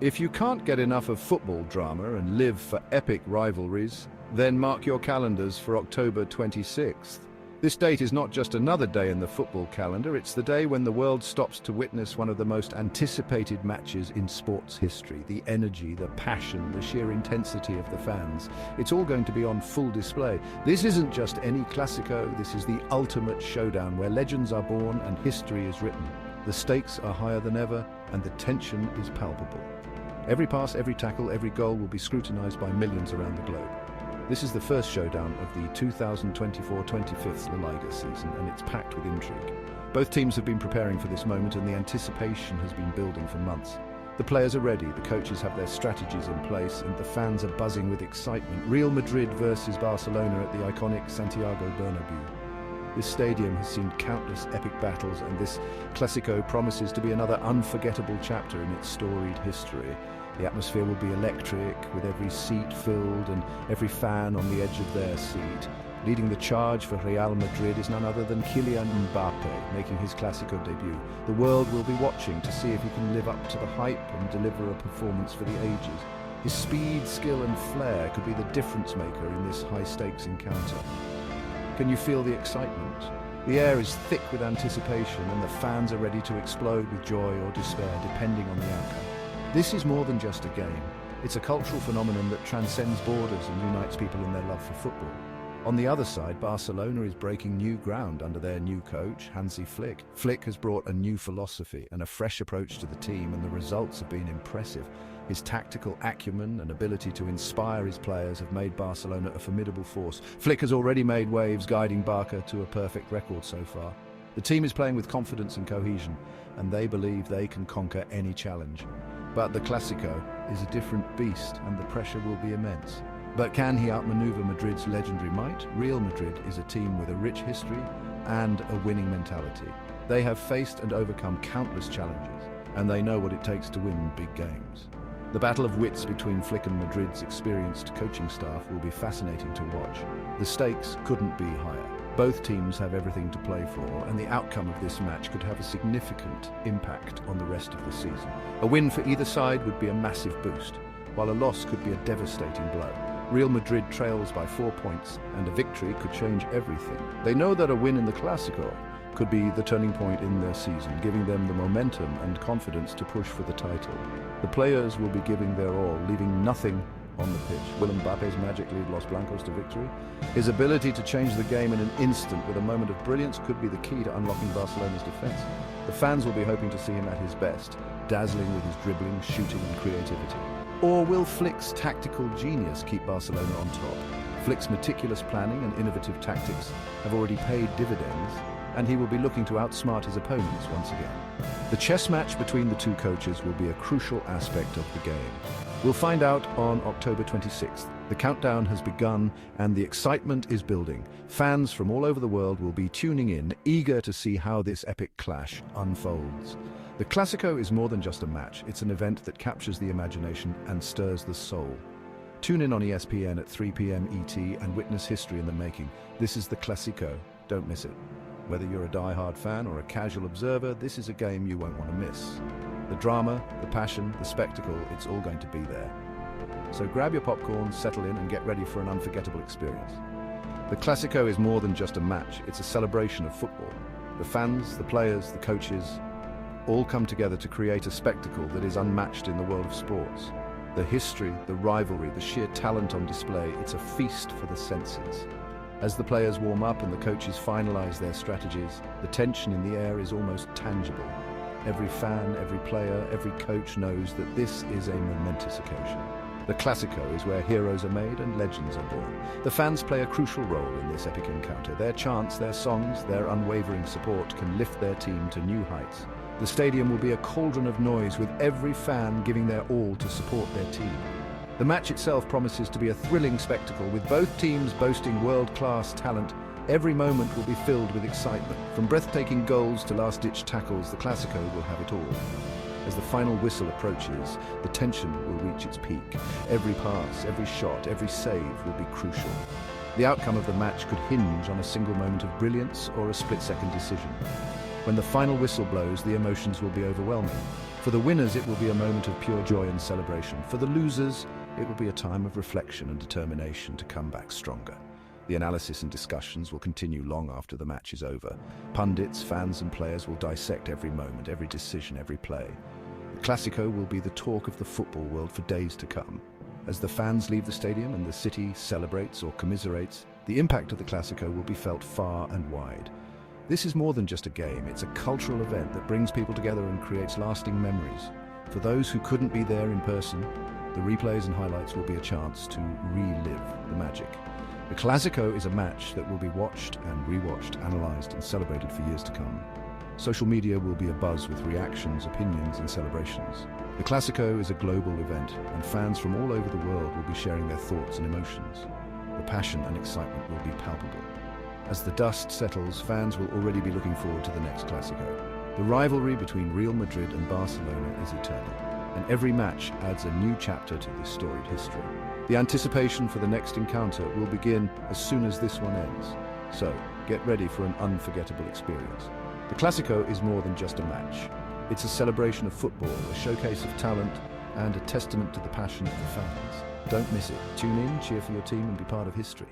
If you can't get enough of football drama and live for epic rivalries, then mark your calendars for October 26th. This date is not just another day in the football calendar, it's the day when the world stops to witness one of the most anticipated matches in sports history. The energy, the passion, the sheer intensity of the fans. It's all going to be on full display. This isn't just any Clásico, this is the ultimate showdown where legends are born and history is written. The stakes are higher than ever and the tension is palpable. Every pass, every tackle, every goal will be scrutinized by millions around the globe. This is the first showdown of the 2024-25 La Liga season, and it's packed with intrigue. Both teams have been preparing for this moment, and the anticipation has been building for months. The players are ready, the coaches have their strategies in place, and the fans are buzzing with excitement. Real Madrid versus Barcelona at the iconic Santiago Bernabéu. This stadium has seen countless epic battles, and this Clásico promises to be another unforgettable chapter in its storied history. The atmosphere will be electric, with every seat filled and every fan on the edge of their seat. Leading the charge for Real Madrid is none other than Kylian Mbappé, making his Clásico debut. The world will be watching to see if he can live up to the hype and deliver a performance for the ages. His speed, skill and flair could be the difference maker in this high-stakes encounter. Can you feel the excitement? The air is thick with anticipation and the fans are ready to explode with joy or despair, depending on the outcome. This is more than just a game. It's a cultural phenomenon that transcends borders and unites people in their love for football. On the other side, Barcelona is breaking new ground under their new coach, Hansi Flick. Flick has brought a new philosophy and a fresh approach to the team, and the results have been impressive. His tactical acumen and ability to inspire his players have made Barcelona a formidable force. Flick has already made waves, guiding Barca to a perfect record so far. The team is playing with confidence and cohesion, and they believe they can conquer any challenge. But the Clásico is a different beast, and the pressure will be immense. But can he outmaneuver Madrid's legendary might? Real Madrid is a team with a rich history and a winning mentality. They have faced and overcome countless challenges, and they know what it takes to win big games. The battle of wits between Flick and Madrid's experienced coaching staff will be fascinating to watch. The stakes couldn't be higher. Both teams have everything to play for, and the outcome of this match could have a significant impact on the rest of the season. A win for either side would be a massive boost, while a loss could be a devastating blow. Real Madrid trails by 4 points, and a victory could change everything. They know that a win in the Clásico could be the turning point in their season, giving them the momentum and confidence to push for the title. The players will be giving their all, leaving nothing on the pitch. Will Mbappe's magic lead Los Blancos to victory? His ability to change the game in an instant with a moment of brilliance could be the key to unlocking Barcelona's defense. The fans will be hoping to see him at his best, dazzling with his dribbling, shooting and creativity. Or will Flick's tactical genius keep Barcelona on top? Flick's meticulous planning and innovative tactics have already paid dividends, and he will be looking to outsmart his opponents once again. The chess match between the two coaches will be a crucial aspect of the game. We'll find out on October 26th. The countdown has begun and the excitement is building. Fans from all over the world will be tuning in, eager to see how this epic clash unfolds. The Clásico is more than just a match. It's an event that captures the imagination and stirs the soul. Tune in on ESPN at 3 p.m. ET and witness history in the making. This is the Clásico. Don't miss it. Whether you're a die-hard fan or a casual observer, this is a game you won't want to miss. The drama, the passion, the spectacle, it's all going to be there. So grab your popcorn, settle in and get ready for an unforgettable experience. The Clásico is more than just a match, it's a celebration of football. The fans, the players, the coaches, all come together to create a spectacle that is unmatched in the world of sports. The history, the rivalry, the sheer talent on display, it's a feast for the senses. As the players warm up and the coaches finalize their strategies, the tension in the air is almost tangible. Every fan, every player, every coach knows that this is a momentous occasion. The Clásico is where heroes are made and legends are born. The fans play a crucial role in this epic encounter. Their chants, their songs, their unwavering support can lift their team to new heights. The stadium will be a cauldron of noise, with every fan giving their all to support their team. The match itself promises to be a thrilling spectacle, with both teams boasting world-class talent. Every moment will be filled with excitement. From breathtaking goals to last-ditch tackles, the Clásico will have it all. As the final whistle approaches, the tension will reach its peak. Every pass, every shot, every save will be crucial. The outcome of the match could hinge on a single moment of brilliance or a split-second decision. When the final whistle blows, the emotions will be overwhelming. For the winners, it will be a moment of pure joy and celebration. For the losers, it will be a time of reflection and determination to come back stronger. The analysis and discussions will continue long after the match is over. Pundits, fans and players will dissect every moment, every decision, every play. The Clásico will be the talk of the football world for days to come. As the fans leave the stadium and the city celebrates or commiserates, the impact of the Clásico will be felt far and wide. This is more than just a game, it's a cultural event that brings people together and creates lasting memories. For those who couldn't be there in person, the replays and highlights will be a chance to relive the magic. The Clásico is a match that will be watched and rewatched, analysed and celebrated for years to come. Social media will be abuzz with reactions, opinions and celebrations. The Clásico is a global event and fans from all over the world will be sharing their thoughts and emotions. The passion and excitement will be palpable. As the dust settles, fans will already be looking forward to the next Clásico. The rivalry between Real Madrid and Barcelona is eternal, and every match adds a new chapter to this storied history. The anticipation for the next encounter will begin as soon as this one ends. So, get ready for an unforgettable experience. The Clásico is more than just a match. It's a celebration of football, a showcase of talent, and a testament to the passion of the fans. Don't miss it. Tune in, cheer for your team, and be part of history.